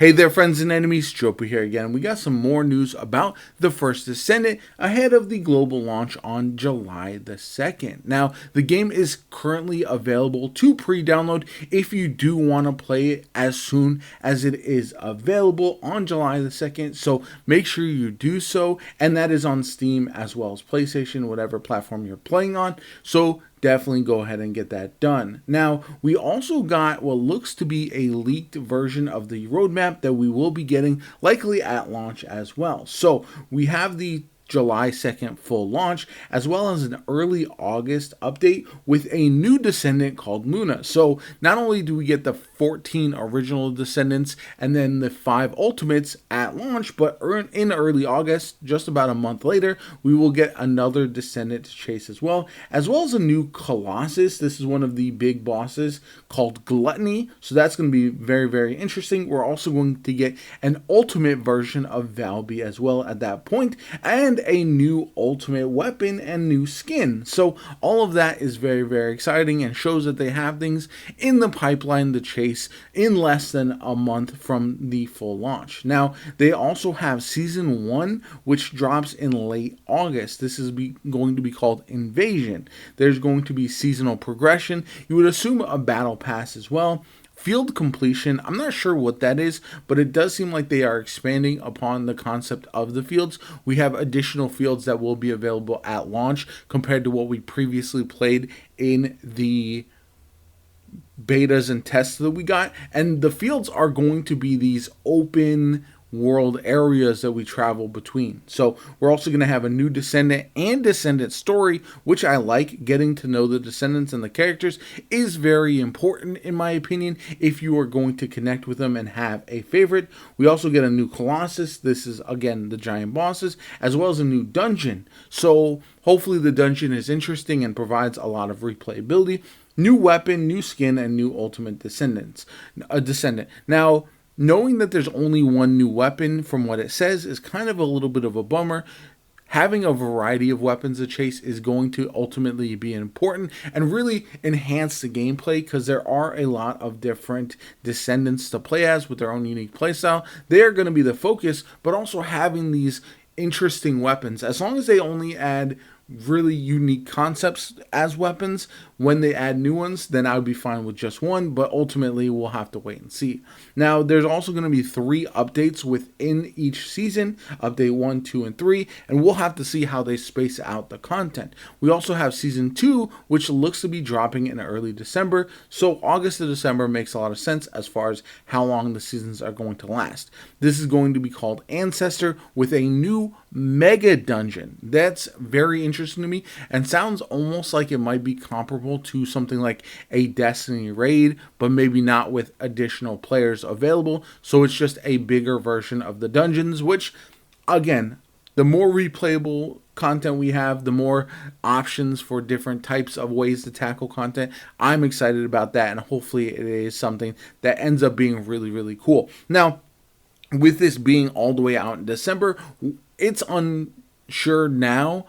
Hey there, friends and enemies, JoPa here again. We got some more news about the First Descendant ahead of the global launch on July the 2nd. Now, the game is currently available to pre-download if you do want to play it as soon as it is available on July the 2nd. So make sure you do so, and that is on Steam as well as PlayStation, whatever platform you're playing on. So definitely go ahead and get that done. Now, we also got what looks to be a leaked version of the roadmap that we will be getting likely at launch as well. So we have the July 2nd full launch, as well as an early August update with a new Descendant called Luna. So not only do we get the 14 original Descendants and then the 5 Ultimates at launch, but in early August, just about a month later, we will get another Descendant to chase as well as a new Colossus. This is one of the big bosses called Gluttony, so that's going to be very, very interesting. We're also going to get an Ultimate version of Valby as well at that point, and a new ultimate weapon and new skin. So all of that is very, very exciting and shows that they have things in the pipeline to chase in less than a month from the full launch. Now, they also have Season 1, which drops in late August. This is going to be called Invasion. There's going to be seasonal progression. You would assume a battle pass as well. Field completion, I'm not sure what that is, but it does seem like they are expanding upon the concept of the fields. We have additional fields that will be available at launch compared to what we previously played in the betas and tests that we got. And the fields are going to be these open world areas that we travel between. So we're also going to have a new Descendant and Descendant story, which I like. Getting to know the Descendants and the characters is very important in my opinion if you are going to connect with them and have a favorite. We also get a new Colossus. This is again the giant bosses, as well as a new dungeon. So hopefully the dungeon is interesting and provides a lot of replayability. New weapon, new skin, and new ultimate Descendant. Now, knowing that there's only one new weapon from what it says is kind of a little bit of a bummer. Having a variety of weapons to chase is going to ultimately be important and really enhance the gameplay, because there are a lot of different Descendants to play as with their own unique playstyle. They are going to be the focus, but also having these interesting weapons, as long as they only add really unique concepts as weapons. When they add new ones, then I would be fine with just one, but ultimately we'll have to wait and see. Now, there's also going to be 3 updates within each season, update 1, 2, and 3, and we'll have to see how they space out the content. We also have season 2, which looks to be dropping in early December, so August to December makes a lot of sense as far as how long the seasons are going to last. This is going to be called Ancestor, with a new mega dungeon. That's very interesting to me and sounds almost like it might be comparable to something like a Destiny raid, but maybe not with additional players available. So it's just a bigger version of the dungeons, which again, the more replayable content we have, the more options for different types of ways to tackle content. I'm excited about that, and hopefully it is something that ends up being really, really cool. Now, with this being all the way out in December, it's unsure now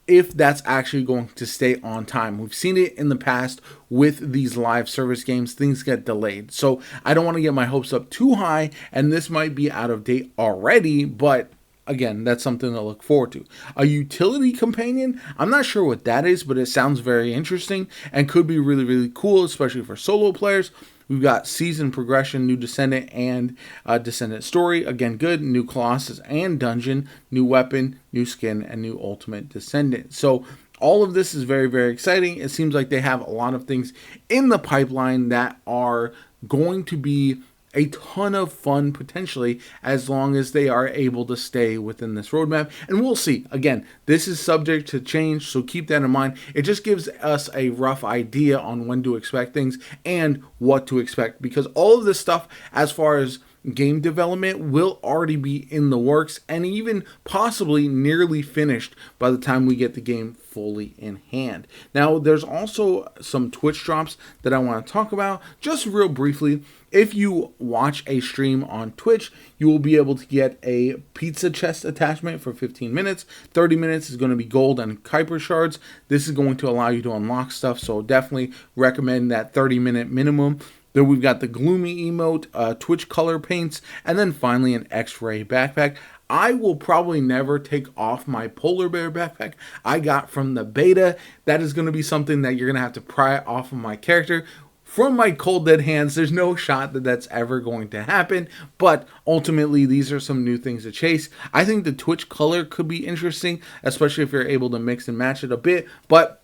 if that's actually going to stay on time. We've seen it in the past with these live service games, things get delayed. So I don't want to get my hopes up too high, and this might be out of date already, but again, that's something to look forward to. A utility companion, I'm not sure what that is, but it sounds very interesting and could be really, really cool, especially for solo players. We've got season progression, new Descendant and Descendant story. Again, good. New Colossus and dungeon, new weapon, new skin, and new ultimate Descendant. So all of this is very, very exciting. It seems like they have a lot of things in the pipeline that are going to be a ton of fun potentially, as long as they are able to stay within this roadmap. And we'll see. Again, this is subject to change, so keep that in mind. It just gives us a rough idea on when to expect things and what to expect, because all of this stuff, as far as game development, will already be in the works and even possibly nearly finished by the time we get the game fully in hand. Now, there's also some Twitch drops that I want to talk about just real briefly. If you watch a stream on Twitch, you will be able to get a pizza chest attachment for 15 minutes. 30 minutes is going to be gold and Kuiper shards. This is going to allow you to unlock stuff, so definitely recommend that 30-minute minimum. Then we've got the gloomy emote, Twitch color paints, and then finally an X-ray backpack. I will probably never take off my polar bear backpack I got from the beta. That is going to be something that you're going to have to pry off of my character. From my cold dead hands, there's no shot that that's ever going to happen, but ultimately these are some new things to chase. I think the Twitch color could be interesting, especially if you're able to mix and match it a bit, but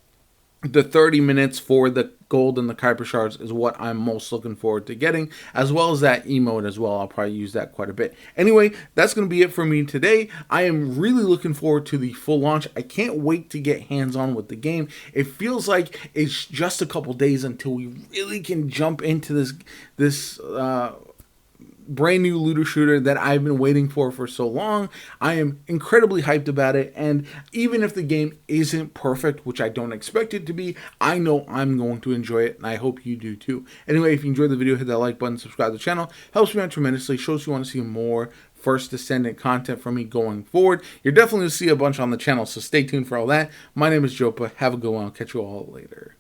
the 30 minutes for the gold and the Kuiper shards is what I'm most looking forward to getting, as well as that emote as well. I'll probably use that quite a bit. Anyway, that's going to be it for me today. I am really looking forward to the full launch. I can't wait to get hands-on with the game. It feels like it's just a couple days until we really can jump into this brand new looter shooter that I've been waiting for so long. I am incredibly hyped about it, and even if the game isn't perfect, which I don't expect it to be, I know I'm going to enjoy it, and I hope you do too. Anyway, if you enjoyed the video, hit that like button, subscribe to the channel. Helps me out tremendously, shows you want to see more First Descendant content from me going forward. You're definitely going to see a bunch on the channel, so stay tuned for all that. My name is JoPa. Have a good one. I'll catch you all later.